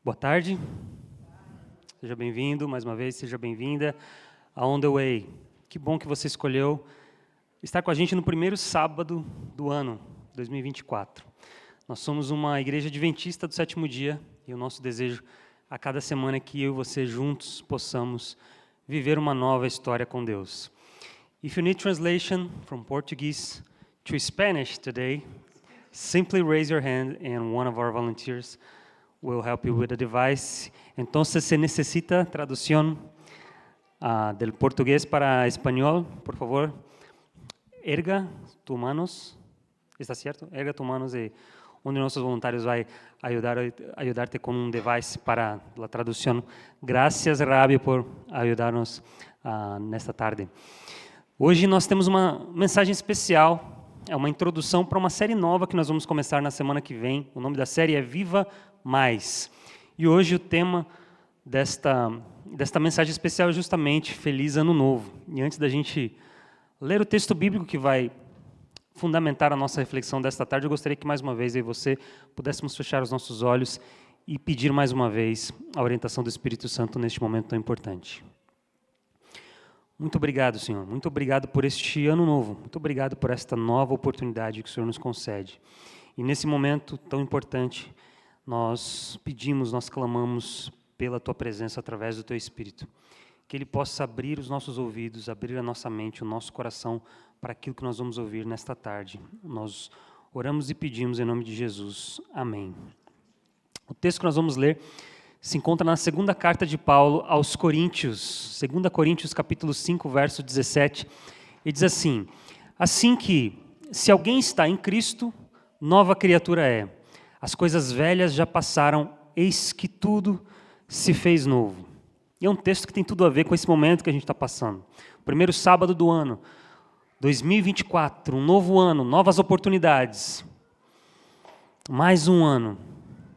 Boa tarde, seja bem-vindo, mais uma vez, seja bem-vinda a On The Way. Que bom que você escolheu estar com a gente no primeiro sábado do ano, 2024. Nós somos uma igreja adventista do sétimo dia e o nosso desejo a cada semana é que eu e você juntos possamos viver uma nova história com Deus. If you need translation from Portuguese to Spanish today, simply raise your hand and one of our volunteers will help you with the device. Entonces, se necesita traducción del portugués para español, por favor, erga tus manos, ¿está cierto? Erga tus manos y uno de nuestros voluntarios vai ayudarte con un device para la traducción. Gracias, Rabi, por ayudarnos nesta tarde. Hoje nós temos uma mensagem especial, é uma introdução para uma série nova que nós vamos começar na semana que vem. O nome da série é Viva Mais. E hoje o tema desta mensagem especial é justamente Feliz Ano Novo. E antes da gente ler o texto bíblico que vai fundamentar a nossa reflexão desta tarde, eu gostaria que mais uma vez eu e você pudéssemos fechar os nossos olhos e pedir mais uma vez a orientação do Espírito Santo neste momento tão importante. Muito obrigado, Senhor. Muito obrigado por este ano novo. Muito obrigado por esta nova oportunidade que o Senhor nos concede. E nesse momento tão importante, nós pedimos, nós clamamos pela Tua presença através do Teu Espírito. Que Ele possa abrir os nossos ouvidos, abrir a nossa mente, o nosso coração para aquilo que nós vamos ouvir nesta tarde. Nós oramos e pedimos em nome de Jesus. Amém. O texto que nós vamos ler se encontra na segunda carta de Paulo aos Coríntios, 2 Coríntios capítulo 5, verso 17, e diz assim: assim que, se alguém está em Cristo, nova criatura é. As coisas velhas já passaram, eis que tudo se fez novo. E é um texto que tem tudo a ver com esse momento que a gente está passando. O primeiro sábado do ano, 2024, um novo ano, novas oportunidades. Mais um ano.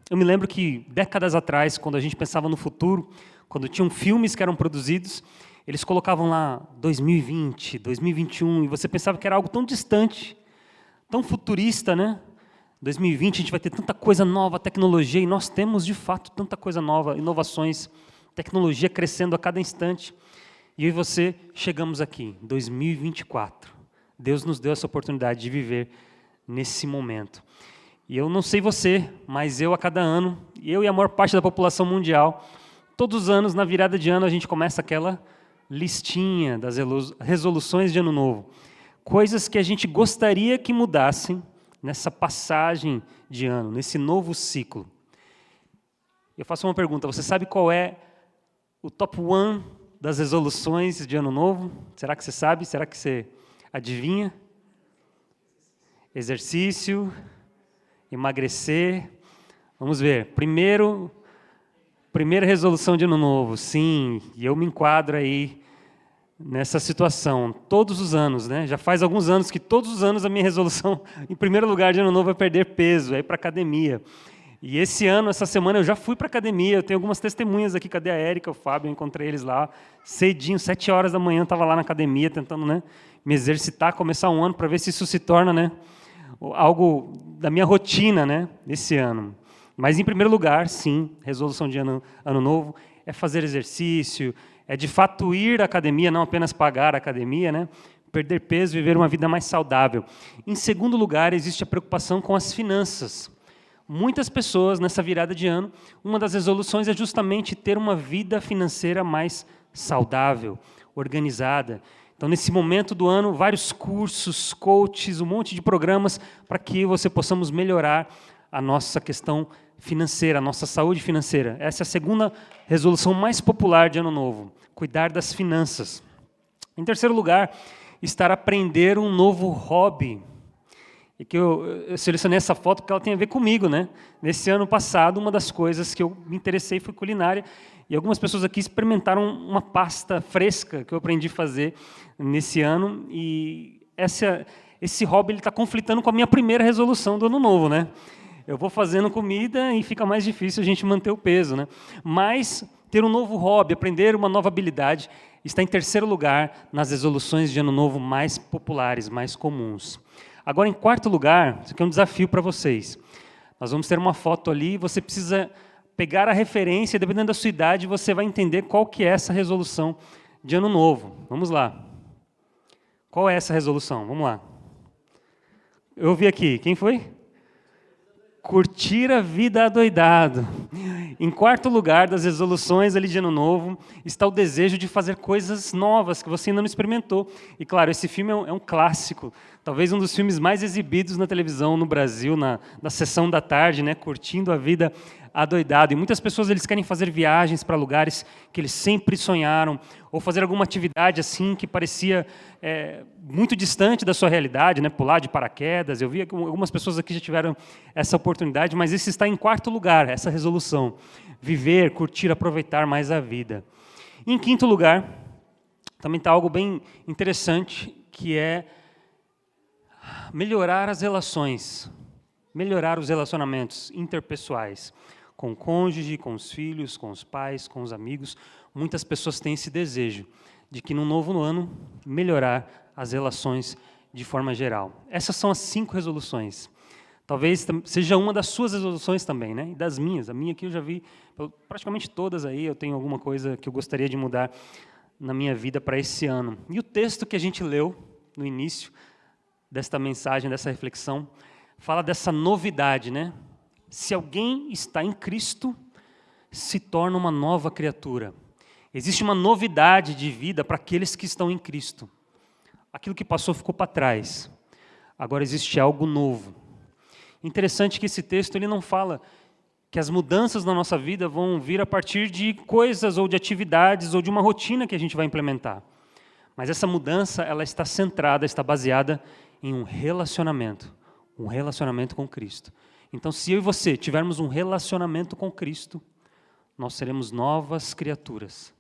Eu me lembro que décadas atrás, quando a gente pensava no futuro, quando tinham filmes que eram produzidos, eles colocavam lá 2020, 2021, e você pensava que era algo tão distante, tão futurista, né? 2020 a gente vai ter tanta coisa nova, tecnologia, e nós temos de fato tanta coisa nova, inovações, tecnologia crescendo a cada instante. E eu e você chegamos aqui, 2024. Deus nos deu essa oportunidade de viver nesse momento. E eu não sei você, mas eu a cada ano, eu e a maior parte da população mundial, todos os anos, na virada de ano, a gente começa aquela listinha das resoluções de ano novo. Coisas que a gente gostaria que mudassem nessa passagem de ano, nesse novo ciclo. Eu faço uma pergunta, você sabe qual é o top 1 das resoluções de ano novo? Será que você sabe? Será que você adivinha? Exercício, emagrecer. Vamos ver. Primeira resolução de ano novo. Sim, e eu me enquadro aí nessa situação. Todos os anos, né? Já faz alguns anos que todos os anos a minha resolução, em primeiro lugar de ano novo, é perder peso, é ir para a academia. E esse ano, essa semana, eu já fui para a academia. Eu tenho algumas testemunhas aqui. Cadê a Érica, o Fábio? Eu encontrei eles lá cedinho, 7 horas da manhã, eu estava lá na academia, tentando, né, me exercitar, começar um ano, para ver se isso se torna, né, algo da minha rotina, né, esse ano. Mas, em primeiro lugar, sim, resolução de ano novo, é fazer exercício, é de fato ir à academia, não apenas pagar a academia, né, perder peso, viver uma vida mais saudável. Em segundo lugar, existe a preocupação com as finanças. Muitas pessoas, nessa virada de ano, uma das resoluções é justamente ter uma vida financeira mais saudável, organizada. Então, nesse momento do ano, vários cursos, coaches, um monte de programas para que você possamos melhorar a nossa questão financeira, a nossa saúde financeira. Essa é a segunda resolução mais popular de ano novo, cuidar das finanças. Em terceiro lugar, estar a aprender um novo hobby. E que eu selecionei essa foto porque ela tem a ver comigo, né? Nesse ano passado, uma das coisas que eu me interessei foi culinária. E algumas pessoas aqui experimentaram uma pasta fresca que eu aprendi a fazer nesse ano. E esse hobby está conflitando com a minha primeira resolução do ano novo, né? Eu vou fazendo comida e fica mais difícil a gente manter o peso, né? Mas ter um novo hobby, aprender uma nova habilidade, está em terceiro lugar nas resoluções de ano novo mais populares, mais comuns. Agora, em quarto lugar, isso aqui é um desafio para vocês. Nós vamos ter uma foto ali, você precisa pegar a referência, dependendo da sua idade, você vai entender qual que é essa resolução de ano novo. Vamos lá. Qual é essa resolução? Vamos lá. Eu ouvi aqui. Quem foi? Curtir a vida adoidado. Em quarto lugar das resoluções ali de ano novo, está o desejo de fazer coisas novas que você ainda não experimentou. E claro, esse filme é um clássico, talvez um dos filmes mais exibidos na televisão no Brasil, na sessão da tarde, né, curtindo a vida adoidado. E muitas pessoas eles querem fazer viagens para lugares que eles sempre sonharam, ou fazer alguma atividade assim que parecia muito distante da sua realidade, né? Pular de paraquedas. Eu vi que algumas pessoas aqui já tiveram essa oportunidade, mas esse está em quarto lugar, essa resolução. Viver, curtir, aproveitar mais a vida. E em quinto lugar, também está algo bem interessante, que é melhorar as relações, melhorar os relacionamentos interpessoais, com o cônjuge, com os filhos, com os pais, com os amigos. Muitas pessoas têm esse desejo de que no novo ano melhorar as relações de forma geral. Essas são as 5 resoluções. Talvez seja uma das suas resoluções também, né? E das minhas. A minha aqui eu já vi praticamente todas aí. Eu tenho alguma coisa que eu gostaria de mudar na minha vida para esse ano. E o texto que a gente leu no início desta mensagem, dessa reflexão, fala dessa novidade, né? Se alguém está em Cristo, se torna uma nova criatura. Existe uma novidade de vida para aqueles que estão em Cristo. Aquilo que passou ficou para trás. Agora existe algo novo. Interessante que esse texto ele não fala que as mudanças na nossa vida vão vir a partir de coisas ou de atividades ou de uma rotina que a gente vai implementar. Mas essa mudança ela está centrada, está baseada em um relacionamento com Cristo. Então, se eu e você tivermos um relacionamento com Cristo, nós seremos novas criaturas.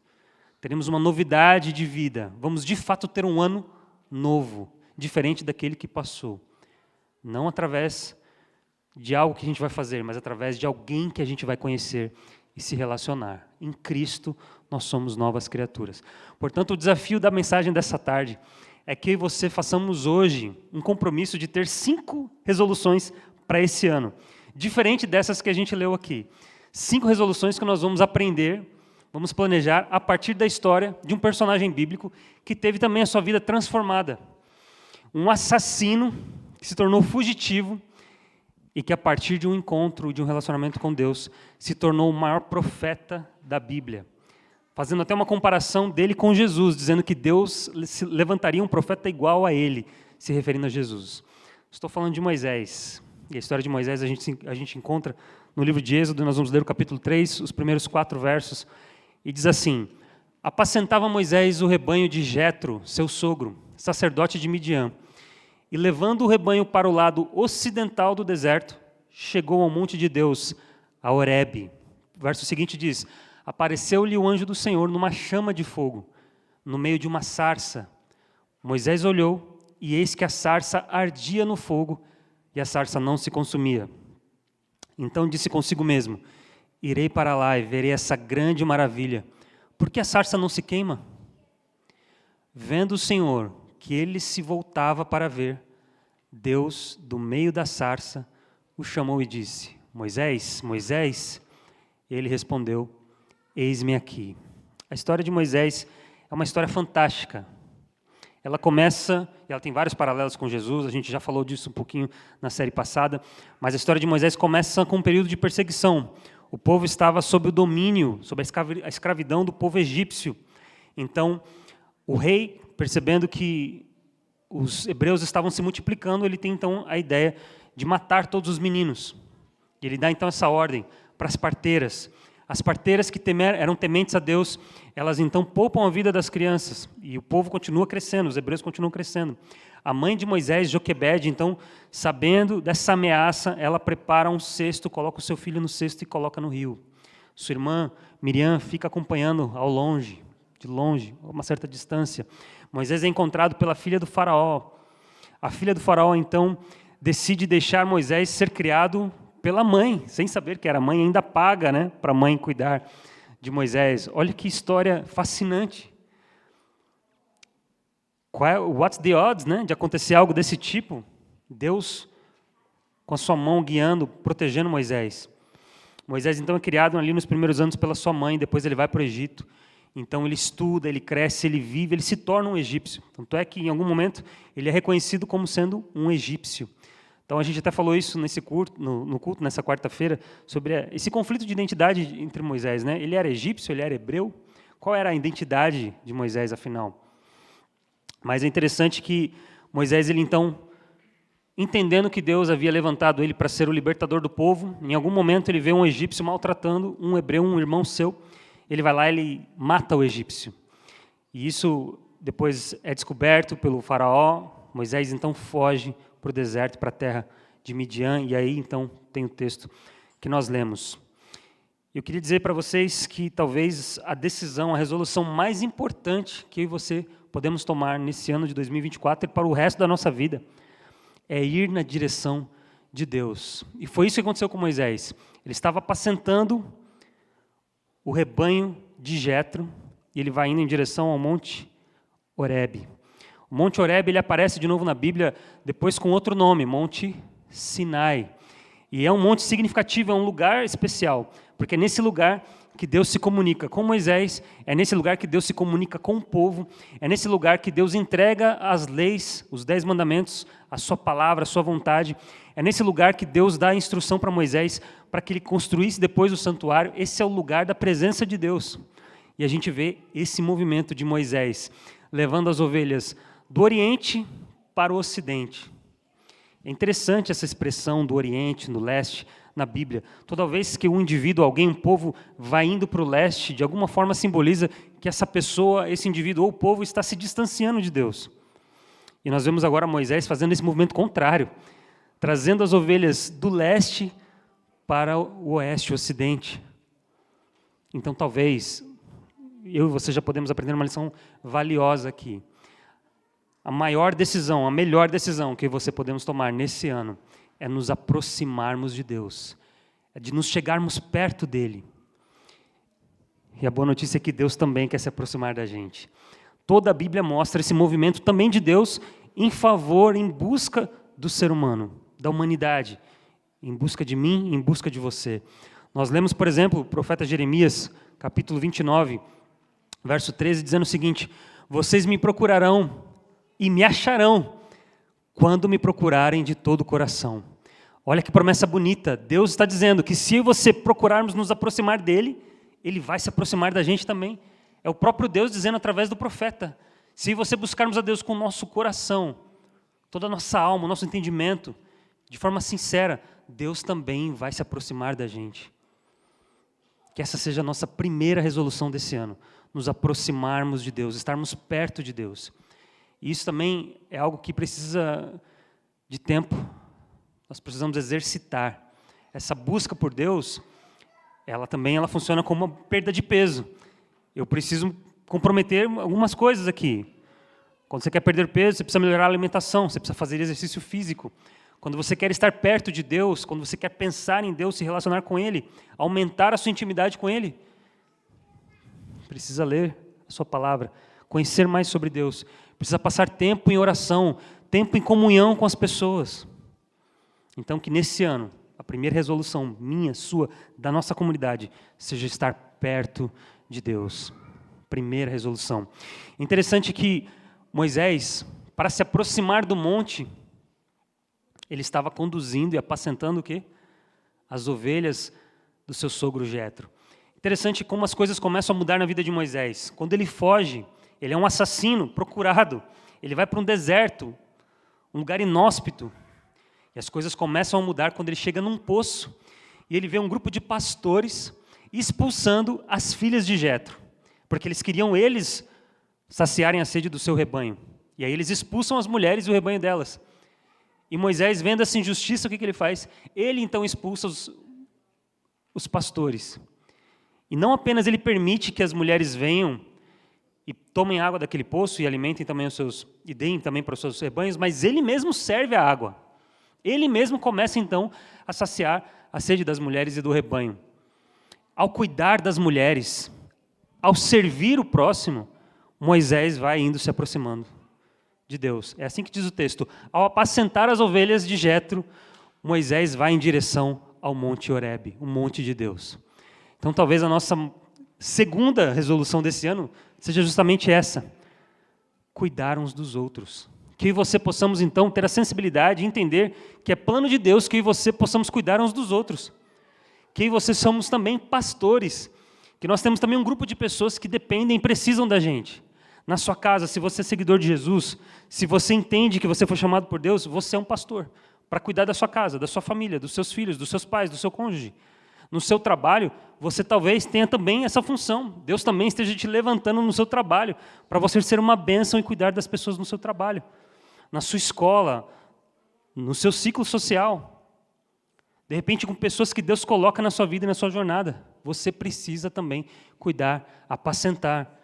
Teremos uma novidade de vida. Vamos, de fato, ter um ano novo, diferente daquele que passou. Não através de algo que a gente vai fazer, mas através de alguém que a gente vai conhecer e se relacionar. Em Cristo, nós somos novas criaturas. Portanto, o desafio da mensagem dessa tarde é que você façamos hoje um compromisso de ter 5 resoluções para esse ano, diferente dessas que a gente leu aqui. 5 resoluções que nós vamos aprender, vamos planejar a partir da história de um personagem bíblico que teve também a sua vida transformada. Um assassino que se tornou fugitivo e que a partir de um encontro, de um relacionamento com Deus, se tornou o maior profeta da Bíblia. Fazendo até uma comparação dele com Jesus, dizendo que Deus levantaria um profeta igual a ele, se referindo a Jesus. Estou falando de Moisés. E a história de Moisés a gente encontra no livro de Êxodo, nós vamos ler o capítulo 3, os primeiros 4 versos, e diz assim: apacentava Moisés o rebanho de Jetro, seu sogro, sacerdote de Midian, e levando o rebanho para o lado ocidental do deserto, chegou ao monte de Deus, a Horebe. O verso seguinte diz: apareceu-lhe o anjo do Senhor numa chama de fogo, no meio de uma sarça. Moisés olhou, e eis que a sarça ardia no fogo, e a sarça não se consumia. Então disse consigo mesmo: irei para lá e verei essa grande maravilha. Por que a sarça não se queima? Vendo o Senhor que ele se voltava para ver, Deus, do meio da sarça, o chamou e disse: Moisés, Moisés. Ele respondeu: eis-me aqui. A história de Moisés é uma história fantástica. Ela começa, ela tem vários paralelos com Jesus, a gente já falou disso um pouquinho na série passada, mas a história de Moisés começa com um período de perseguição. O povo estava sob o domínio, sob a escravidão do povo egípcio. Então, o rei, percebendo que os hebreus estavam se multiplicando, ele tem então a ideia de matar todos os meninos. E ele dá então essa ordem para as parteiras. As parteiras que eram tementes a Deus, elas então poupam a vida das crianças. E o povo continua crescendo, os hebreus continuam crescendo. A mãe de Moisés, Joquebede, então, sabendo dessa ameaça, ela prepara um cesto, coloca o seu filho no cesto e coloca no rio. Sua irmã, Miriam, fica acompanhando de longe, a uma certa distância. Moisés é encontrado pela filha do faraó. A filha do faraó, então, decide deixar Moisés ser criado pela mãe, sem saber que era mãe, ainda paga, né, para a mãe cuidar de Moisés. Olha que história fascinante. What's the odds, né, de acontecer algo desse tipo? Deus, com a sua mão guiando, protegendo Moisés. Moisés, então, é criado ali nos primeiros anos pela sua mãe, depois ele vai para o Egito. Então, ele estuda, ele cresce, ele vive, ele se torna um egípcio. Tanto é que, em algum momento, ele é reconhecido como sendo um egípcio. Então, a gente até falou isso no culto, nessa quarta-feira, sobre esse conflito de identidade entre Moisés, né? Ele era egípcio, ele era hebreu? Qual era a identidade de Moisés, afinal? Mas é interessante que Moisés, ele então, entendendo que Deus havia levantado ele para ser o libertador do povo, em algum momento ele vê um egípcio maltratando um hebreu, um irmão seu, ele vai lá e ele mata o egípcio. E isso depois é descoberto pelo faraó. Moisés então foge para o deserto, para a terra de Midian, e aí então tem o texto que nós lemos. Eu queria dizer para vocês que talvez a decisão, a resolução mais importante que eu e você podemos tomar nesse ano de 2024 e para o resto da nossa vida é ir na direção de Deus. E foi isso que aconteceu com Moisés. Ele estava apacentando o rebanho de Jetro e ele vai indo em direção ao Monte Horebe. O Monte Horebe, ele aparece de novo na Bíblia depois com outro nome, Monte Sinai. E é um monte significativo, é um lugar especial, porque é nesse lugar que Deus se comunica com Moisés, é nesse lugar que Deus se comunica com o povo, é nesse lugar que Deus entrega as leis, os 10 mandamentos, a sua palavra, a sua vontade, é nesse lugar que Deus dá a instrução para Moisés, para que ele construísse depois o santuário. Esse é o lugar da presença de Deus. E a gente vê esse movimento de Moisés, levando as ovelhas do Oriente para o Ocidente. É interessante essa expressão do Oriente, no Leste, na Bíblia. Toda vez que um indivíduo, alguém, um povo, vai indo para o Leste, de alguma forma simboliza que essa pessoa, esse indivíduo ou o povo está se distanciando de Deus. E nós vemos agora Moisés fazendo esse movimento contrário, trazendo as ovelhas do Leste para o Oeste, o Ocidente. Então, talvez, eu e você já podemos aprender uma lição valiosa aqui. A maior decisão, a melhor decisão que você podemos tomar nesse ano é nos aproximarmos de Deus, é de nos chegarmos perto dEle. E a boa notícia é que Deus também quer se aproximar da gente. Toda a Bíblia mostra esse movimento também de Deus em favor, em busca do ser humano, da humanidade, em busca de mim, em busca de você. Nós lemos, por exemplo, o profeta Jeremias, capítulo 29, verso 13, dizendo o seguinte: vocês me procurarão e me acharão quando me procurarem de todo o coração. Olha que promessa bonita. Deus está dizendo que se você procurarmos nos aproximar dEle, Ele vai se aproximar da gente também. É o próprio Deus dizendo através do profeta. Se você buscarmos a Deus com o nosso coração, toda a nossa alma, o nosso entendimento, de forma sincera, Deus também vai se aproximar da gente. Que essa seja a nossa primeira resolução desse ano, nos aproximarmos de Deus, estarmos perto de Deus. E isso também é algo que precisa de tempo, nós precisamos exercitar. Essa busca por Deus, ela funciona como uma perda de peso. Eu preciso comprometer algumas coisas aqui. Quando você quer perder peso, você precisa melhorar a alimentação, você precisa fazer exercício físico. Quando você quer estar perto de Deus, quando você quer pensar em Deus, se relacionar com Ele, aumentar a sua intimidade com Ele, precisa ler a sua palavra, conhecer mais sobre Deus, precisa passar tempo em oração, tempo em comunhão com as pessoas. Então, que nesse ano, a primeira resolução minha, sua, da nossa comunidade, seja estar perto de Deus. Primeira resolução. Interessante que Moisés, para se aproximar do monte, ele estava conduzindo e apacentando o quê? As ovelhas do seu sogro Jetro. Interessante como as coisas começam a mudar na vida de Moisés. Quando ele foge, ele é um assassino procurado. Ele vai para um deserto, um lugar inóspito. E as coisas começam a mudar quando ele chega num poço e ele vê um grupo de pastores expulsando as filhas de Jetro, porque eles queriam saciarem a sede do seu rebanho. E aí eles expulsam as mulheres e o rebanho delas. E Moisés, vendo essa injustiça, o que ele faz? Ele então expulsa os pastores. E não apenas ele permite que as mulheres venham e tomem água daquele poço e alimentem também e deem também para os seus rebanhos, mas ele mesmo serve a água. Ele mesmo começa então a saciar a sede das mulheres e do rebanho. Ao cuidar das mulheres, ao servir o próximo, Moisés vai indo se aproximando de Deus. É assim que diz o texto. Ao apacentar as ovelhas de Jetro, Moisés vai em direção ao Monte Horebe, o monte de Deus. Então, talvez a nossa segunda resolução desse ano seja justamente essa: cuidar uns dos outros. Que eu e você possamos, então, ter a sensibilidade e entender que é plano de Deus que eu e você possamos cuidar uns dos outros. Que eu e você somos também pastores, que nós temos também um grupo de pessoas que dependem e precisam da gente. Na sua casa, se você é seguidor de Jesus, se você entende que você foi chamado por Deus, você é um pastor, para cuidar da sua casa, da sua família, dos seus filhos, dos seus pais, do seu cônjuge. No seu trabalho, você talvez tenha também essa função. Deus também esteja te levantando no seu trabalho, para você ser uma bênção e cuidar das pessoas no seu trabalho. Na sua escola, no seu ciclo social. De repente, com pessoas que Deus coloca na sua vida e na sua jornada. Você precisa também cuidar, apacentar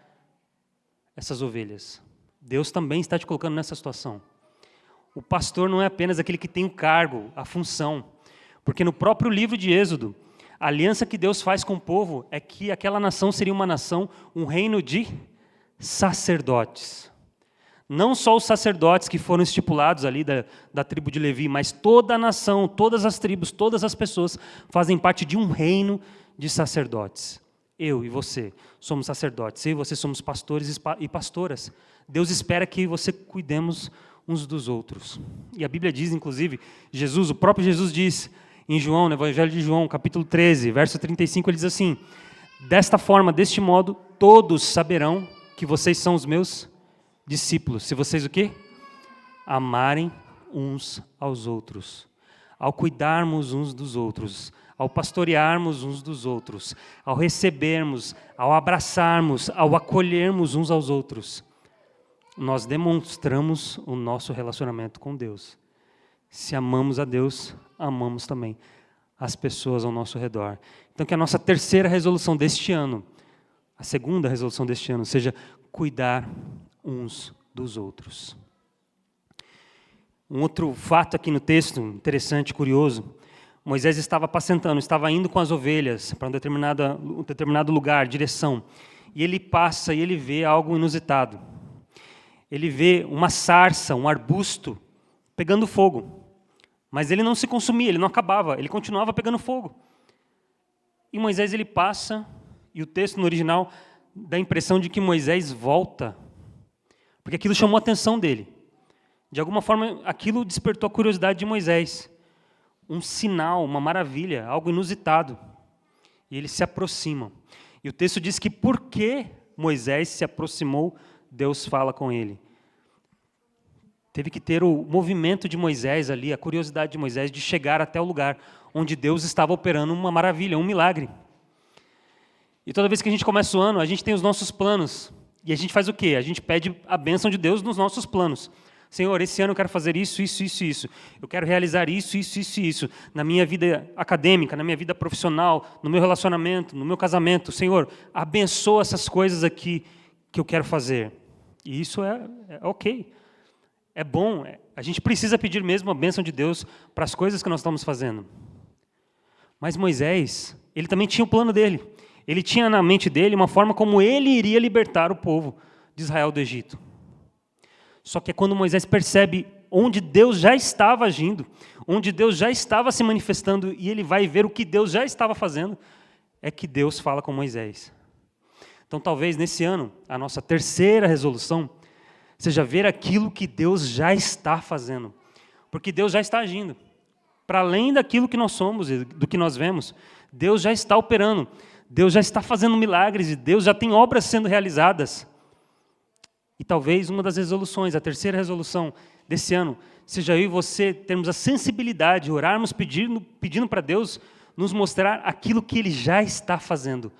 essas ovelhas. Deus também está te colocando nessa situação. O pastor não é apenas aquele que tem o cargo, a função. Porque no próprio livro de Êxodo, a aliança que Deus faz com o povo é que aquela nação seria uma nação, um reino de sacerdotes. Não só os sacerdotes que foram estipulados ali da tribo de Levi, mas toda a nação, todas as tribos, todas as pessoas fazem parte de um reino de sacerdotes. Eu e você somos sacerdotes, eu e você somos pastores e pastoras. Deus espera que você cuidemos uns dos outros. E a Bíblia diz, inclusive, o próprio Jesus diz, em João, no Evangelho de João, capítulo 13, verso 35, ele diz assim: desta forma, deste modo, todos saberão que vocês são os meus discípulos. Se vocês o quê? Amarem uns aos outros. Ao cuidarmos uns dos outros, ao pastorearmos uns dos outros, ao recebermos, ao abraçarmos, ao acolhermos uns aos outros, nós demonstramos o nosso relacionamento com Deus. Se amamos a Deus, amamos também as pessoas ao nosso redor. Então, que a nossa terceira resolução deste ano, a segunda resolução deste ano, seja cuidar uns dos outros. Um outro fato aqui no texto, interessante, curioso, Moisés estava apacentando, estava indo com as ovelhas para um determinado lugar, direção, e ele passa e ele vê algo inusitado. Ele vê uma sarça, um arbusto, pegando fogo. Mas ele não se consumia, ele não acabava, ele continuava pegando fogo. E Moisés ele passa, e o texto no original dá a impressão de que Moisés volta, porque aquilo chamou a atenção dele. De alguma forma, aquilo despertou a curiosidade de Moisés. Um sinal, uma maravilha, algo inusitado. E eles se aproximam. E o texto diz que porque Moisés se aproximou, Deus fala com ele. Teve que ter o movimento de Moisés ali, a curiosidade de Moisés de chegar até o lugar onde Deus estava operando uma maravilha, um milagre. E toda vez que a gente começa o ano, a gente tem os nossos planos. E a gente faz o quê? A gente pede a bênção de Deus nos nossos planos. Senhor, esse ano eu quero fazer isso, isso, isso, isso. Eu quero realizar isso, isso, isso, isso. Na minha vida acadêmica, na minha vida profissional, no meu relacionamento, no meu casamento. Senhor, abençoa essas coisas aqui que eu quero fazer. E isso é ok. É bom. A gente precisa pedir mesmo a bênção de Deus para as coisas que nós estamos fazendo. Mas Moisés, ele também tinha o plano dele. Ele tinha na mente dele uma forma como ele iria libertar o povo de Israel do Egito. Só que é quando Moisés percebe onde Deus já estava agindo, onde Deus já estava se manifestando, e ele vai ver o que Deus já estava fazendo, é que Deus fala com Moisés. Então, talvez nesse ano, a nossa terceira resolução seja ver aquilo que Deus já está fazendo. Porque Deus já está agindo. Para além daquilo que nós somos e do que nós vemos, Deus já está operando. Deus já está fazendo milagres e Deus já tem obras sendo realizadas. E talvez uma das resoluções, a terceira resolução desse ano, seja eu e você termos a sensibilidade, orarmos pedindo para Deus nos mostrar aquilo que Ele já está fazendo.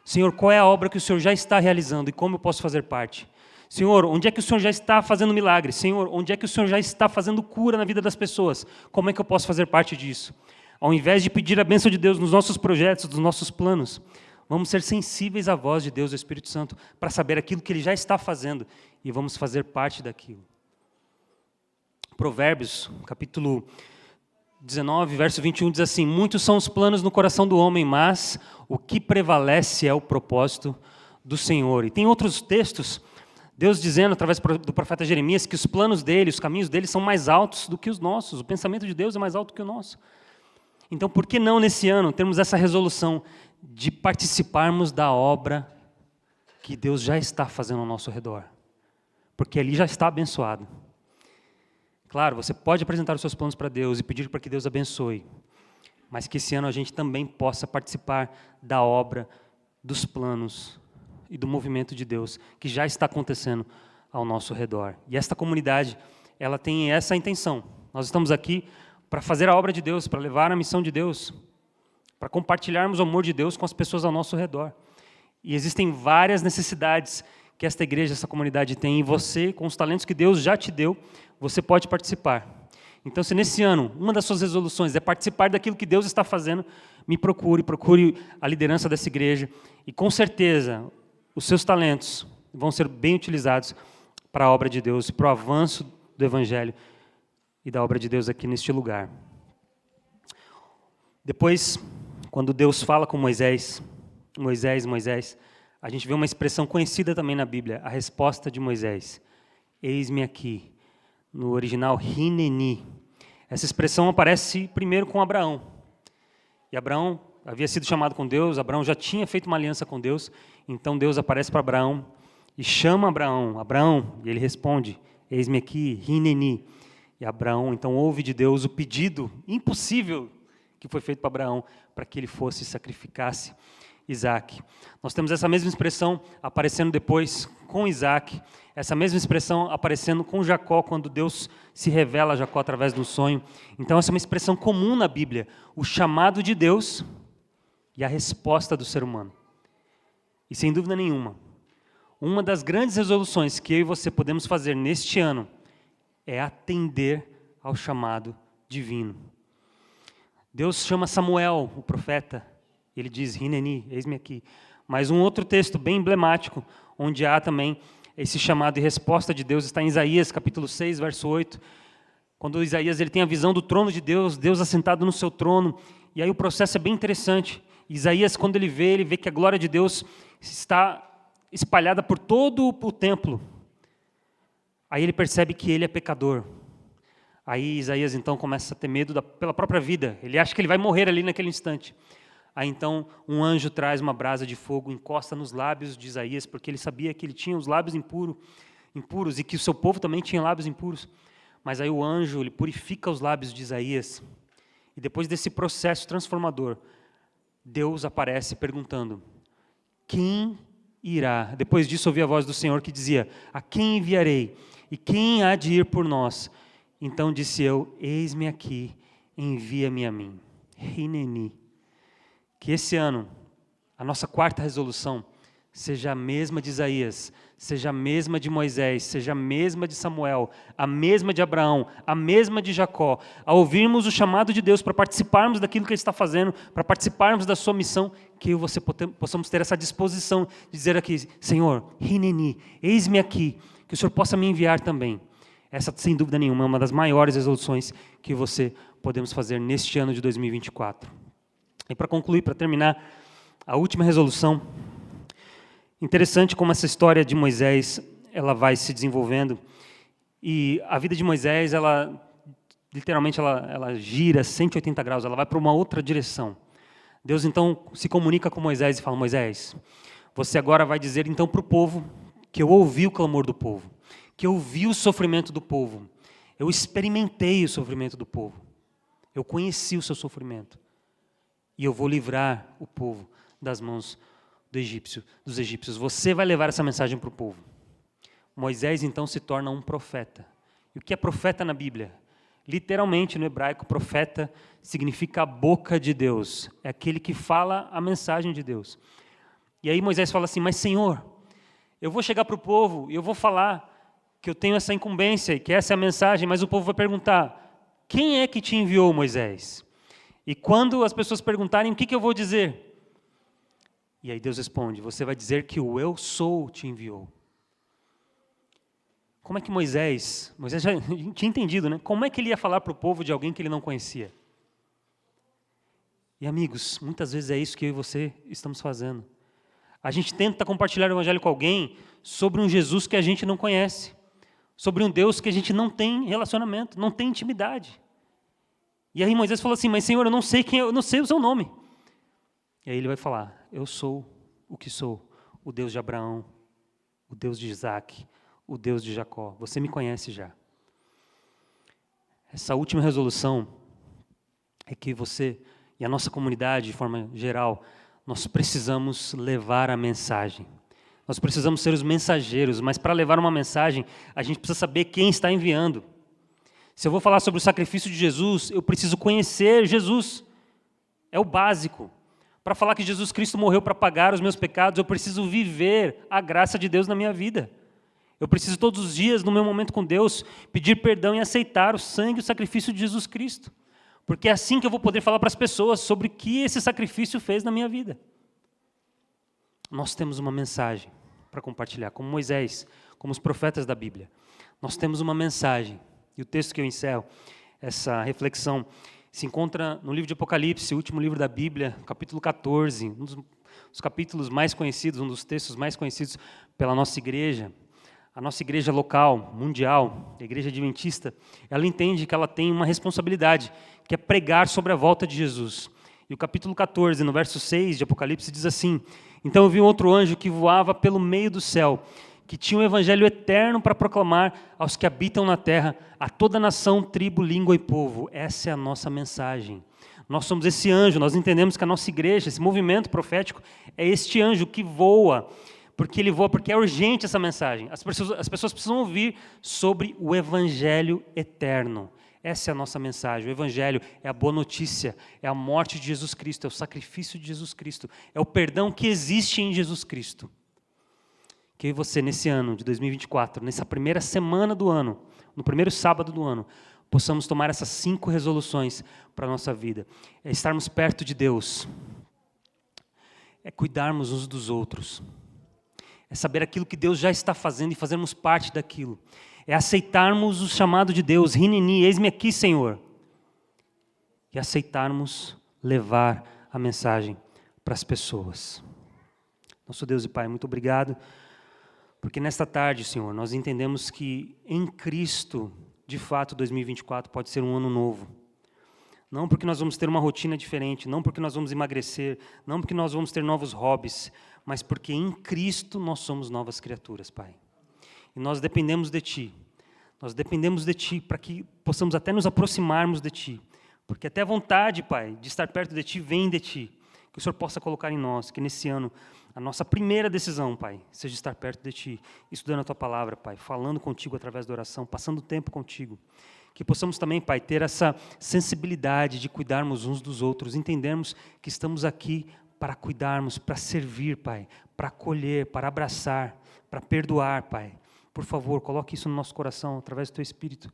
Senhor, qual é a obra que o Senhor já está realizando e como eu posso fazer parte? Senhor, onde é que o Senhor já está fazendo milagre? Senhor, onde é que o Senhor já está fazendo cura na vida das pessoas? Como é que eu posso fazer parte disso? Ao invés de pedir a bênção de Deus nos nossos projetos, nos nossos planos, vamos ser sensíveis à voz de Deus, do Espírito Santo, para saber aquilo que Ele já está fazendo e vamos fazer parte daquilo. Provérbios, capítulo 19, verso 21, diz assim: muitos são os planos no coração do homem, mas o que prevalece é o propósito do Senhor. E tem outros textos, Deus dizendo, através do profeta Jeremias, que os planos dele, os caminhos dele são mais altos do que os nossos. O pensamento de Deus é mais alto que o nosso. Então, por que não nesse ano termos essa resolução de participarmos da obra que Deus já está fazendo ao nosso redor? Porque ali já está abençoado. Claro, você pode apresentar os seus planos para Deus e pedir para que Deus abençoe, mas que esse ano a gente também possa participar da obra, dos planos e do movimento de Deus que já está acontecendo ao nosso redor. E esta comunidade, ela tem essa intenção. Nós estamos aqui para fazer a obra de Deus, para levar a missão de Deus, para compartilharmos o amor de Deus com as pessoas ao nosso redor. E existem várias necessidades que esta igreja, essa comunidade tem, e você, com os talentos que Deus já te deu, você pode participar. Então, se nesse ano, uma das suas resoluções é participar daquilo que Deus está fazendo, me procure a liderança dessa igreja, e com certeza, os seus talentos vão ser bem utilizados para a obra de Deus, para o avanço do Evangelho e da obra de Deus aqui neste lugar. Depois, quando Deus fala com Moisés, a gente vê uma expressão conhecida também na Bíblia, a resposta de Moisés. Eis-me aqui. No original, Hineni. Essa expressão aparece primeiro com Abraão. E Abraão havia sido chamado com Deus, Abraão já tinha feito uma aliança com Deus, então Deus aparece para Abraão e chama Abraão, e ele responde, eis-me aqui, Hineni. E Abraão, então, ouve de Deus o pedido impossível que foi feito para Abraão, para que ele fosse e sacrificasse Isaac. Nós temos essa mesma expressão aparecendo depois com Isaac, essa mesma expressão aparecendo com Jacó, quando Deus se revela a Jacó através do sonho. Então, essa é uma expressão comum na Bíblia, o chamado de Deus e a resposta do ser humano. E, sem dúvida nenhuma, uma das grandes resoluções que eu e você podemos fazer neste ano é atender ao chamado divino. Deus chama Samuel, o profeta, ele diz, Hineni, eis-me aqui. Mas um outro texto bem emblemático, onde há também esse chamado e resposta de Deus, está em Isaías, capítulo 6, verso 8, quando Isaías ele tem a visão do trono de Deus, Deus assentado no seu trono, e aí o processo é bem interessante. Isaías, quando ele vê que a glória de Deus está espalhada por todo o templo. Aí ele percebe que ele é pecador. Aí Isaías então começa a ter medo pela própria vida, ele acha que ele vai morrer ali naquele instante. Aí então um anjo traz uma brasa de fogo, encosta nos lábios de Isaías, porque ele sabia que ele tinha os lábios impuros e que o seu povo também tinha lábios impuros. Mas aí o anjo ele purifica os lábios de Isaías. E depois desse processo transformador, Deus aparece perguntando, quem irá? Depois disso ouvi a voz do Senhor que dizia, a quem enviarei? E quem há de ir por nós? Então disse eu, eis-me aqui, envia-me a mim. Hineni. Que esse ano, a nossa quarta resolução, seja a mesma de Isaías, seja a mesma de Moisés, seja a mesma de Samuel, a mesma de Abraão, a mesma de Jacó, ao ouvirmos o chamado de Deus para participarmos daquilo que Ele está fazendo, para participarmos da sua missão, que eu e você possamos ter essa disposição de dizer aqui, Senhor, Hineni, eis-me aqui, que o Senhor possa me enviar também. Essa, sem dúvida nenhuma, é uma das maiores resoluções que você podemos fazer neste ano de 2024. E para concluir, para terminar, a última resolução, interessante como essa história de Moisés, ela vai se desenvolvendo, e a vida de Moisés, literalmente, ela gira 180 graus, ela vai para uma outra direção. Deus, então, se comunica com Moisés e fala, Moisés, você agora vai dizer, então, para o povo, que eu ouvi o clamor do povo, que eu vi o sofrimento do povo, eu experimentei o sofrimento do povo, eu conheci o seu sofrimento, e eu vou livrar o povo das mãos dos egípcios. Você vai levar essa mensagem para o povo. Moisés, então, se torna um profeta. E o que é profeta na Bíblia? Literalmente, no hebraico, profeta significa a boca de Deus. É aquele que fala a mensagem de Deus. E aí Moisés fala assim, mas Senhor, eu vou chegar para o povo e eu vou falar que eu tenho essa incumbência e que essa é a mensagem, mas o povo vai perguntar, quem é que te enviou, Moisés? E quando as pessoas perguntarem, o que eu vou dizer? E aí Deus responde, você vai dizer que o eu sou te enviou. Como é que Moisés já tinha entendido, né? Como é que ele ia falar para o povo de alguém que ele não conhecia? E amigos, muitas vezes é isso que eu e você estamos fazendo. A gente tenta compartilhar o evangelho com alguém sobre um Jesus que a gente não conhece, sobre um Deus que a gente não tem relacionamento, não tem intimidade. E aí Moisés falou assim, mas Senhor, eu não sei quem, eu não sei o seu nome. E aí ele vai falar, eu sou o que sou, o Deus de Abraão, o Deus de Isaac, o Deus de Jacó. Você me conhece já. Essa última resolução é que você e a nossa comunidade, de forma geral, nós precisamos levar a mensagem. Nós precisamos ser os mensageiros, mas para levar uma mensagem, a gente precisa saber quem está enviando. Se eu vou falar sobre o sacrifício de Jesus, eu preciso conhecer Jesus. É o básico. Para falar que Jesus Cristo morreu para pagar os meus pecados, eu preciso viver a graça de Deus na minha vida. Eu preciso todos os dias, no meu momento com Deus, pedir perdão e aceitar o sangue e o sacrifício de Jesus Cristo. Porque é assim que eu vou poder falar para as pessoas sobre o que esse sacrifício fez na minha vida. Nós temos uma mensagem para compartilhar, como Moisés, como os profetas da Bíblia. Nós temos uma mensagem. E o texto que eu encerro essa reflexão se encontra no livro de Apocalipse, o último livro da Bíblia, capítulo 14, um dos capítulos mais conhecidos, um dos textos mais conhecidos pela nossa igreja. A nossa igreja local, mundial, a igreja adventista, ela entende que ela tem uma responsabilidade, que é pregar sobre a volta de Jesus. E o capítulo 14, no verso 6 de Apocalipse, diz assim, então eu vi um outro anjo que voava pelo meio do céu, que tinha um evangelho eterno para proclamar aos que habitam na terra, a toda nação, tribo, língua e povo. Essa é a nossa mensagem. Nós somos esse anjo, nós entendemos que a nossa igreja, esse movimento profético, é este anjo que voa, porque é urgente essa mensagem. As pessoas precisam ouvir sobre o evangelho eterno. Essa é a nossa mensagem. O evangelho é a boa notícia, é a morte de Jesus Cristo, é o sacrifício de Jesus Cristo, é o perdão que existe em Jesus Cristo. Que eu e você, nesse ano de 2024, nessa primeira semana do ano, no primeiro sábado do ano, possamos tomar essas 5 resoluções para a nossa vida. É estarmos perto de Deus. É cuidarmos uns dos outros. É saber aquilo que Deus já está fazendo e fazermos parte daquilo. É aceitarmos o chamado de Deus, Hineni, eis-me aqui, Senhor. E aceitarmos levar a mensagem para as pessoas. Nosso Deus e Pai, muito obrigado. Porque nesta tarde, Senhor, nós entendemos que em Cristo, de fato, 2024 pode ser um ano novo. Não porque nós vamos ter uma rotina diferente, não porque nós vamos emagrecer, não porque nós vamos ter novos hobbies, mas porque em Cristo nós somos novas criaturas, Pai. E nós dependemos de Ti. Nós dependemos de Ti para que possamos até nos aproximarmos de Ti. Porque até a vontade, Pai, de estar perto de Ti vem de Ti. Que o Senhor possa colocar em nós, que nesse ano a nossa primeira decisão, Pai, seja estar perto de Ti, estudando a Tua palavra, Pai, falando contigo através da oração, passando tempo contigo. Que possamos também, Pai, ter essa sensibilidade de cuidarmos uns dos outros, entendermos que estamos aqui para cuidarmos, para servir, Pai, para acolher, para abraçar, para perdoar, Pai. Por favor, coloque isso no nosso coração, através do Teu Espírito.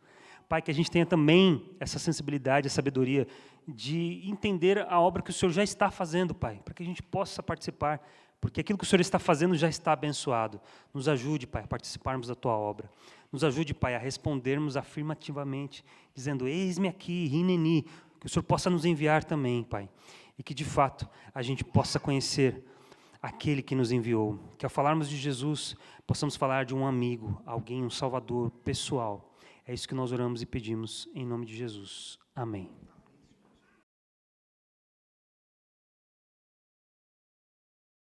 Pai, que a gente tenha também essa sensibilidade, a sabedoria de entender a obra que o Senhor já está fazendo, Pai, para que a gente possa participar, porque aquilo que o Senhor está fazendo já está abençoado. Nos ajude, Pai, a participarmos da Tua obra. Nos ajude, Pai, a respondermos afirmativamente, dizendo, eis-me aqui, Hineni, que o Senhor possa nos enviar também, Pai, e que, de fato, a gente possa conhecer aquele que nos enviou. Que, ao falarmos de Jesus, possamos falar de um amigo, alguém, um Salvador pessoal. É isso que nós oramos e pedimos, em nome de Jesus. Amém.